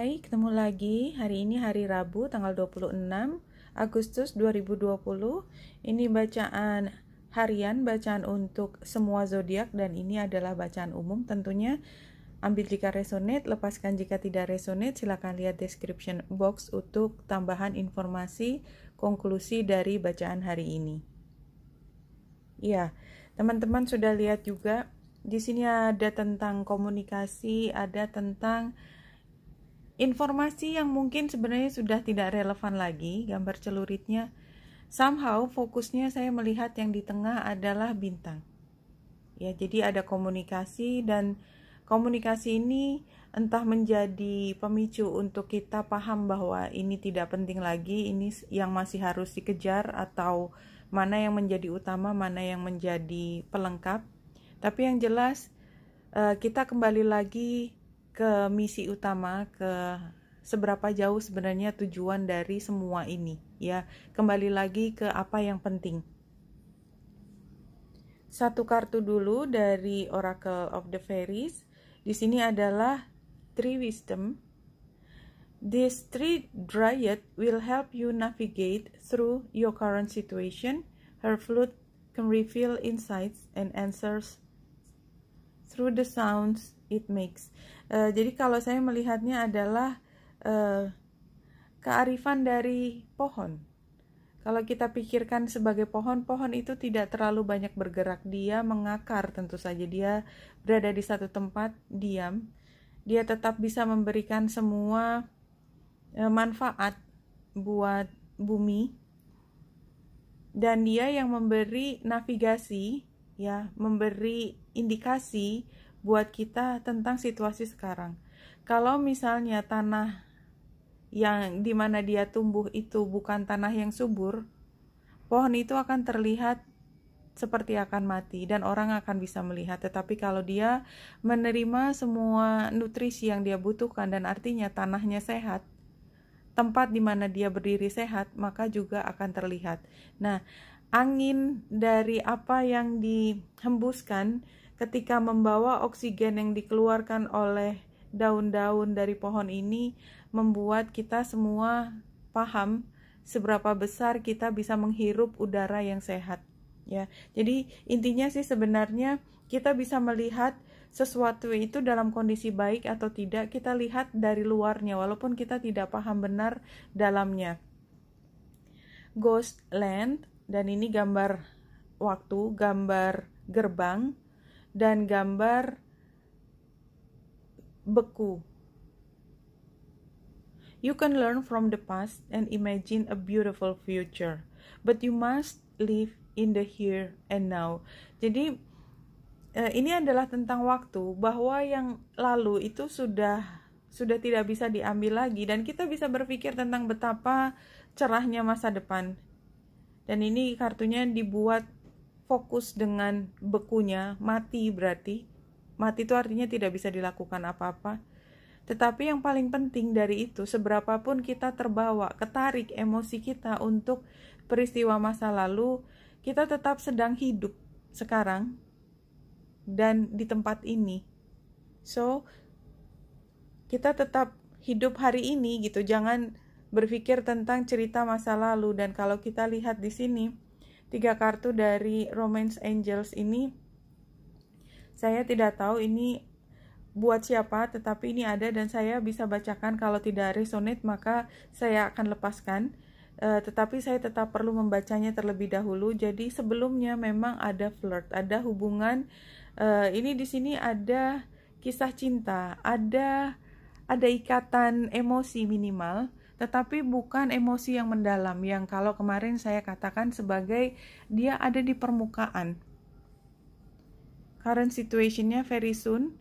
Hai, ketemu lagi. Hari ini hari Rabu, tanggal 26 Agustus 2020. Ini bacaan harian, bacaan untuk semua zodiak, dan ini adalah bacaan umum. Tentunya ambil jika resonate, lepaskan jika tidak resonate. Silakan lihat description box untuk tambahan informasi konklusi dari bacaan hari ini. Ya, teman-teman sudah lihat juga. Di sini ada tentang komunikasi, ada tentang informasi yang mungkin sebenarnya sudah tidak relevan lagi, gambar celuritnya. Somehow fokusnya saya melihat yang di tengah adalah bintang. Ya, jadi ada komunikasi, dan komunikasi ini entah menjadi pemicu untuk kita paham bahwa ini tidak penting lagi, ini yang masih harus dikejar, atau mana yang menjadi utama, mana yang menjadi pelengkap. Tapi yang jelas kita kembali lagi ke misi utama, ke seberapa jauh sebenarnya tujuan dari semua ini, ya. Kembali lagi ke apa yang penting. Satu kartu dulu dari Oracle of the Fairies. Di sini adalah Three Wisdom. This three dryad will help you navigate through your current situation. Her flute can reveal insights and answers through the sounds it makes. Jadi kalau saya melihatnya adalah kearifan dari pohon. Kalau kita pikirkan sebagai pohon itu tidak terlalu banyak bergerak. Dia mengakar, tentu saja dia berada di satu tempat diam. Dia tetap bisa memberikan semua manfaat buat bumi. Dan dia yang memberi navigasi, ya, memberi indikasi buat kita tentang situasi sekarang. Kalau misalnya tanah yang dimana dia tumbuh itu bukan tanah yang subur, pohon itu akan terlihat seperti akan mati dan orang akan bisa melihat. Tetapi kalau dia menerima semua nutrisi yang dia butuhkan, dan artinya tanahnya sehat, tempat dimana dia berdiri sehat, maka juga akan terlihat. Nah, angin dari apa yang dihembuskan ketika membawa oksigen yang dikeluarkan oleh daun-daun dari pohon ini membuat kita semua paham seberapa besar kita bisa menghirup udara yang sehat, ya. Jadi intinya sih sebenarnya kita bisa melihat sesuatu itu dalam kondisi baik atau tidak, kita lihat dari luarnya walaupun kita tidak paham benar dalamnya. Ghost Land, dan ini gambar waktu, gambar gerbang, dan gambar beku. You can learn from the past and imagine a beautiful future, but you must live in the here and now. Jadi ini adalah tentang waktu, bahwa yang lalu itu sudah tidak bisa diambil lagi, dan kita bisa berpikir tentang betapa cerahnya masa depan. Dan ini kartunya dibuat fokus dengan bekunya, mati berarti. Mati itu artinya tidak bisa dilakukan apa-apa. Tetapi yang paling penting dari itu, seberapapun kita terbawa, ketarik emosi kita untuk peristiwa masa lalu, kita tetap sedang hidup sekarang dan di tempat ini. So, kita tetap hidup hari ini gitu. Jangan berpikir tentang cerita masa lalu. Dan kalau kita lihat di sini, 3 kartu dari Romance Angels ini, saya tidak tahu ini buat siapa, tetapi ini ada dan saya bisa bacakan. Kalau tidak resonate maka saya akan lepaskan, tetapi saya tetap perlu membacanya terlebih dahulu. Jadi sebelumnya memang ada flirt, ada hubungan, ini di sini ada kisah cinta, ada ikatan emosi minimal, tetapi bukan emosi yang mendalam, yang kalau kemarin saya katakan sebagai dia ada di permukaan. Current situationnya very soon.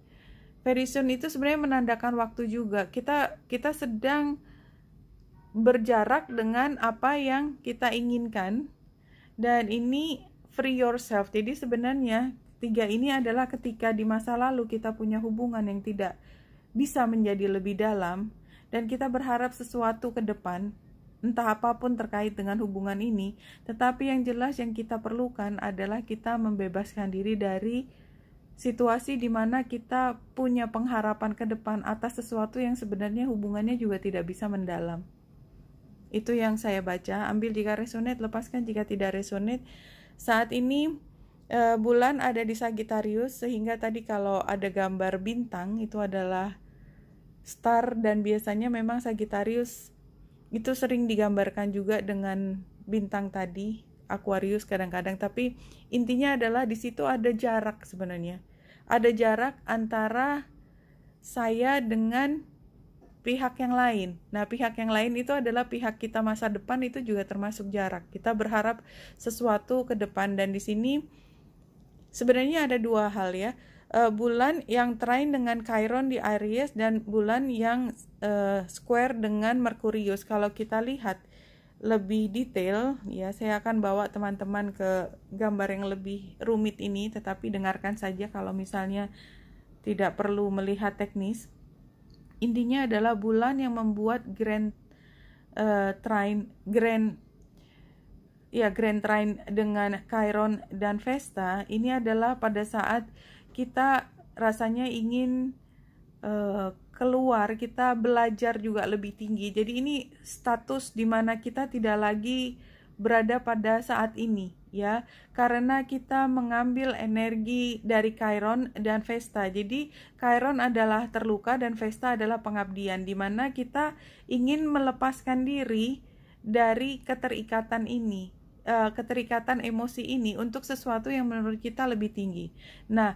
Very soon itu sebenarnya menandakan waktu juga. Kita sedang berjarak dengan apa yang kita inginkan, dan ini free yourself. Jadi sebenarnya 3 ini adalah ketika di masa lalu kita punya hubungan yang tidak bisa menjadi lebih dalam, dan kita berharap sesuatu ke depan, entah apapun terkait dengan hubungan ini. Tetapi yang jelas yang kita perlukan adalah kita membebaskan diri dari situasi di mana kita punya pengharapan ke depan atas sesuatu yang sebenarnya hubungannya juga tidak bisa mendalam. Itu yang saya baca. Ambil jika resonate, lepaskan jika tidak resonate. Saat ini bulan ada di Sagittarius, sehingga tadi kalau ada gambar bintang itu adalah star, dan biasanya memang Sagittarius itu sering digambarkan juga dengan bintang tadi, Aquarius kadang-kadang. Tapi intinya adalah di situ ada jarak sebenarnya. Ada jarak antara saya dengan pihak yang lain. Nah, pihak yang lain itu adalah pihak kita masa depan, itu juga termasuk jarak. Kita berharap sesuatu ke depan, dan di sini sebenarnya ada dua hal ya. Bulan yang trine dengan Chiron di Aries dan bulan yang square dengan Merkurius. Kalau kita lihat lebih detail ya, saya akan bawa teman-teman ke gambar yang lebih rumit ini, tetapi dengarkan saja kalau misalnya tidak perlu melihat teknis. Intinya adalah bulan yang membuat grand trine dengan Chiron dan Vesta. Ini adalah pada saat kita rasanya ingin keluar, kita belajar juga lebih tinggi. Jadi ini status di mana kita tidak lagi berada pada saat ini ya, karena kita mengambil energi dari Chiron dan Vesta. Jadi Chiron adalah terluka dan Vesta adalah pengabdian, di mana kita ingin melepaskan diri dari keterikatan ini, keterikatan emosi ini untuk sesuatu yang menurut kita lebih tinggi. Nah,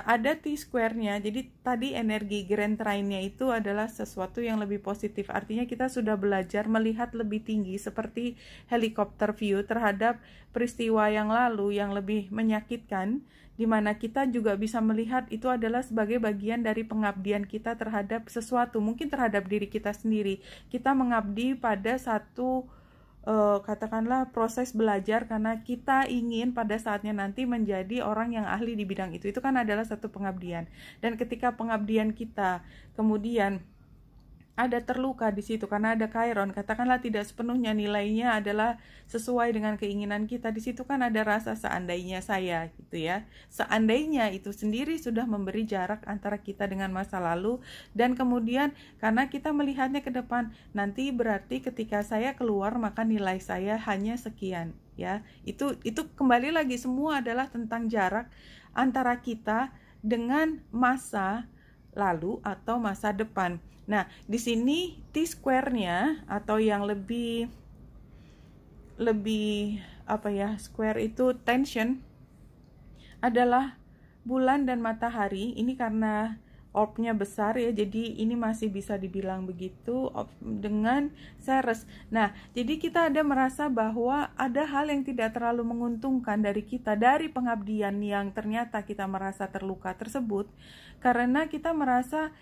ada T-square-nya. Jadi tadi energi grand trine-nya itu adalah sesuatu yang lebih positif. Artinya kita sudah belajar melihat lebih tinggi, seperti helikopter view terhadap peristiwa yang lalu yang lebih menyakitkan, di mana kita juga bisa melihat itu adalah sebagai bagian dari pengabdian kita terhadap sesuatu, mungkin terhadap diri kita sendiri. Kita mengabdi pada satu katakanlah proses belajar, karena kita ingin pada saatnya nanti menjadi orang yang ahli di bidang itu kan adalah satu pengabdian. Dan ketika pengabdian kita kemudian ada terluka di situ karena ada Chiron, katakanlah tidak sepenuhnya nilainya adalah sesuai dengan keinginan kita, di situ kan ada rasa seandainya saya gitu ya. Seandainya itu sendiri sudah memberi jarak antara kita dengan masa lalu, dan kemudian karena kita melihatnya ke depan, nanti berarti ketika saya keluar maka nilai saya hanya sekian ya. Itu kembali lagi semua adalah tentang jarak antara kita dengan masa lalu atau masa depan. Nah, di sini T-square-nya atau yang lebih square itu tension adalah bulan dan matahari. Ini karena orb-nya besar ya, jadi ini masih bisa dibilang begitu dengan Ceres. Nah, jadi kita ada merasa bahwa ada hal yang tidak terlalu menguntungkan dari kita, dari pengabdian yang ternyata kita merasa terluka tersebut, karena kita merasa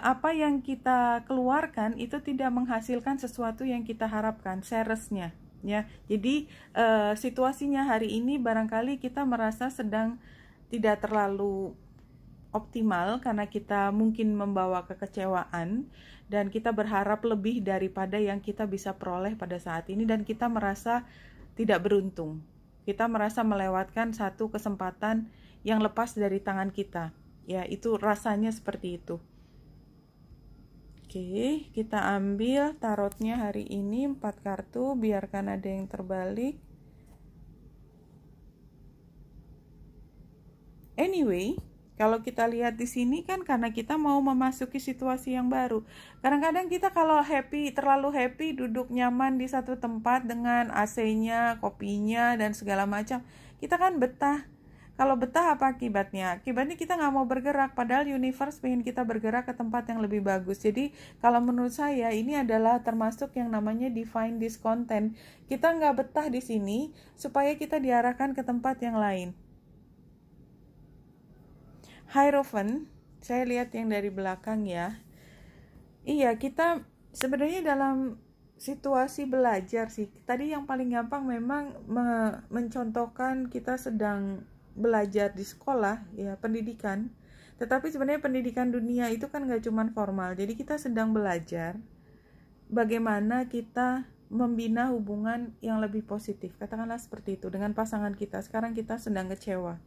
apa yang kita keluarkan itu tidak menghasilkan sesuatu yang kita harapkan, Ceresnya ya. Jadi situasinya hari ini barangkali kita merasa sedang tidak terlalu optimal karena kita mungkin membawa kekecewaan dan kita berharap lebih daripada yang kita bisa peroleh pada saat ini, dan kita merasa tidak beruntung. Kita merasa melewatkan satu kesempatan yang lepas dari tangan kita. Ya, itu rasanya seperti itu. Oke, kita ambil tarotnya hari ini 4 kartu, biarkan ada yang terbalik. Anyway, kalau kita lihat di sini kan karena kita mau memasuki situasi yang baru. Kadang-kadang kita kalau terlalu happy, duduk nyaman di satu tempat dengan AC-nya, kopinya, dan segala macam, kita kan betah. Kalau betah apa akibatnya? Akibatnya kita nggak mau bergerak, padahal universe pengen kita bergerak ke tempat yang lebih bagus. Jadi kalau menurut saya ini adalah termasuk yang namanya divine discontent. Kita nggak betah di sini supaya kita diarahkan ke tempat yang lain. Hierophant, saya lihat yang dari belakang ya. Iya, kita sebenarnya dalam situasi belajar sih. Tadi yang paling gampang memang mencontohkan kita sedang belajar di sekolah ya, pendidikan. Tetapi sebenarnya pendidikan dunia itu kan gak cuma formal. Jadi kita sedang belajar bagaimana kita membina hubungan yang lebih positif, katakanlah seperti itu, dengan pasangan kita. Sekarang kita sedang kecewa.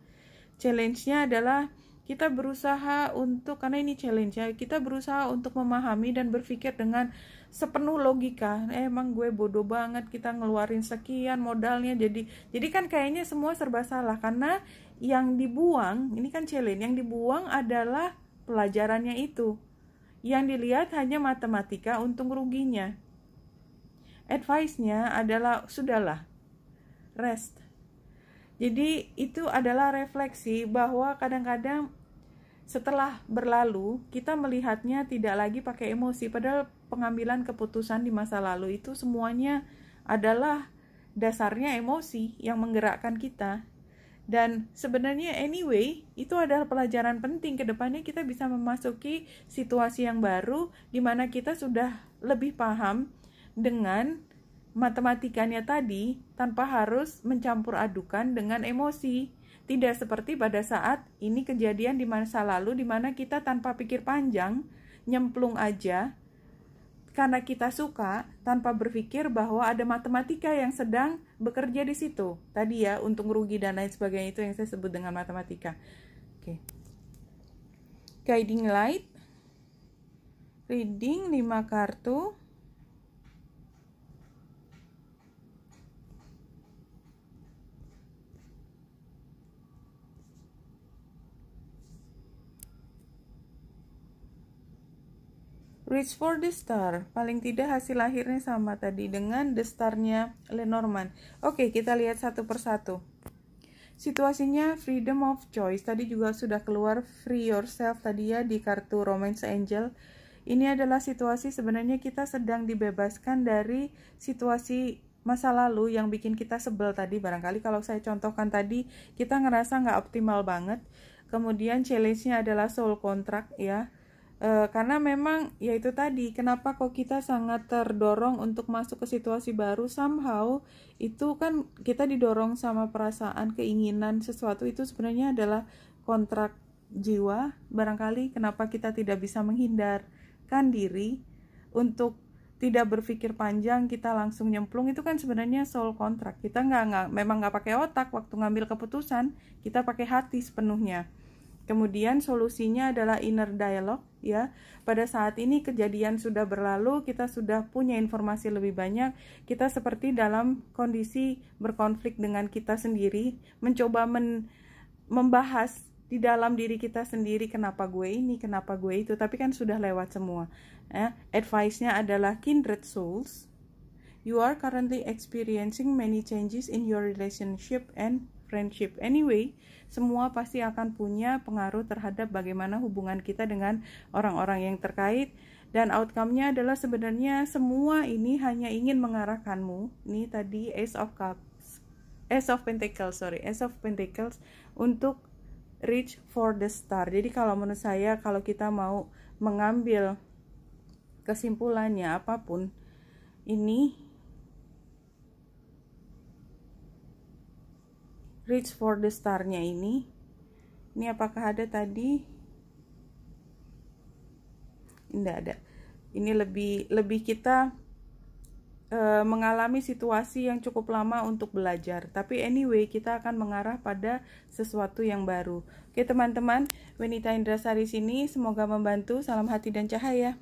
Challenge-nya adalah kita berusaha untuk, karena ini challenge ya, kita berusaha untuk memahami dan berpikir dengan sepenuh logika. Emang gue bodoh banget kita ngeluarin sekian modalnya, jadi kan kayaknya semua serba salah, karena yang dibuang, ini kan challenge, yang dibuang adalah pelajarannya itu. Yang dilihat hanya matematika untung ruginya. Advice-nya adalah sudahlah, rest. Jadi itu adalah refleksi bahwa kadang-kadang setelah berlalu kita melihatnya tidak lagi pakai emosi, padahal pengambilan keputusan di masa lalu itu semuanya adalah dasarnya emosi yang menggerakkan kita. Dan sebenarnya anyway itu adalah pelajaran penting, ke depannya kita bisa memasuki situasi yang baru di mana kita sudah lebih paham dengan matematikanya tadi tanpa harus mencampur adukan dengan emosi. Tidak seperti pada saat ini kejadian di masa lalu di mana kita tanpa pikir panjang nyemplung aja karena kita suka, tanpa berpikir bahwa ada matematika yang sedang bekerja di situ. Tadi ya, untung rugi dan lain sebagainya, itu yang saya sebut dengan matematika. Oke. Guiding light, reading 5 kartu. Reach for the star, paling tidak hasil akhirnya sama tadi dengan the star-nya Lenormand. Oke, kita lihat satu persatu. Situasinya freedom of choice, tadi juga sudah keluar free yourself tadi ya di kartu Romance Angel. Ini adalah situasi sebenarnya kita sedang dibebaskan dari situasi masa lalu yang bikin kita sebel tadi. Barangkali kalau saya contohkan tadi, kita ngerasa nggak optimal banget. Kemudian challenge-nya adalah soul contract ya. Karena memang ya itu tadi, kenapa kok kita sangat terdorong untuk masuk ke situasi baru, somehow itu kan kita didorong sama perasaan, keinginan sesuatu itu sebenarnya adalah kontrak jiwa. Barangkali kenapa kita tidak bisa menghindarkan diri untuk tidak berpikir panjang, kita langsung nyemplung, itu kan sebenarnya soul contract. Kita memang nggak pakai otak waktu ngambil keputusan, kita pakai hati sepenuhnya. Kemudian solusinya adalah inner dialogue ya. Pada saat ini kejadian sudah berlalu, kita sudah punya informasi lebih banyak, kita seperti dalam kondisi berkonflik dengan kita sendiri, mencoba membahas di dalam diri kita sendiri, kenapa gue ini, kenapa gue itu, tapi kan sudah lewat semua. Advice-nya adalah kindred souls. You are currently experiencing many changes in your relationship and friendship. Anyway, semua pasti akan punya pengaruh terhadap bagaimana hubungan kita dengan orang-orang yang terkait, dan outcome-nya adalah sebenarnya semua ini hanya ingin mengarahkanmu. Ini tadi Ace of Pentacles untuk reach for the star. Jadi kalau menurut saya, kalau kita mau mengambil kesimpulannya apapun, ini reach for the star-nya ini apakah ada tadi? Tidak ada. Ini lebih kita mengalami situasi yang cukup lama untuk belajar, tapi anyway kita akan mengarah pada sesuatu yang baru. Oke teman-teman, Wenita Indrasari sini, semoga membantu. Salam hati dan cahaya.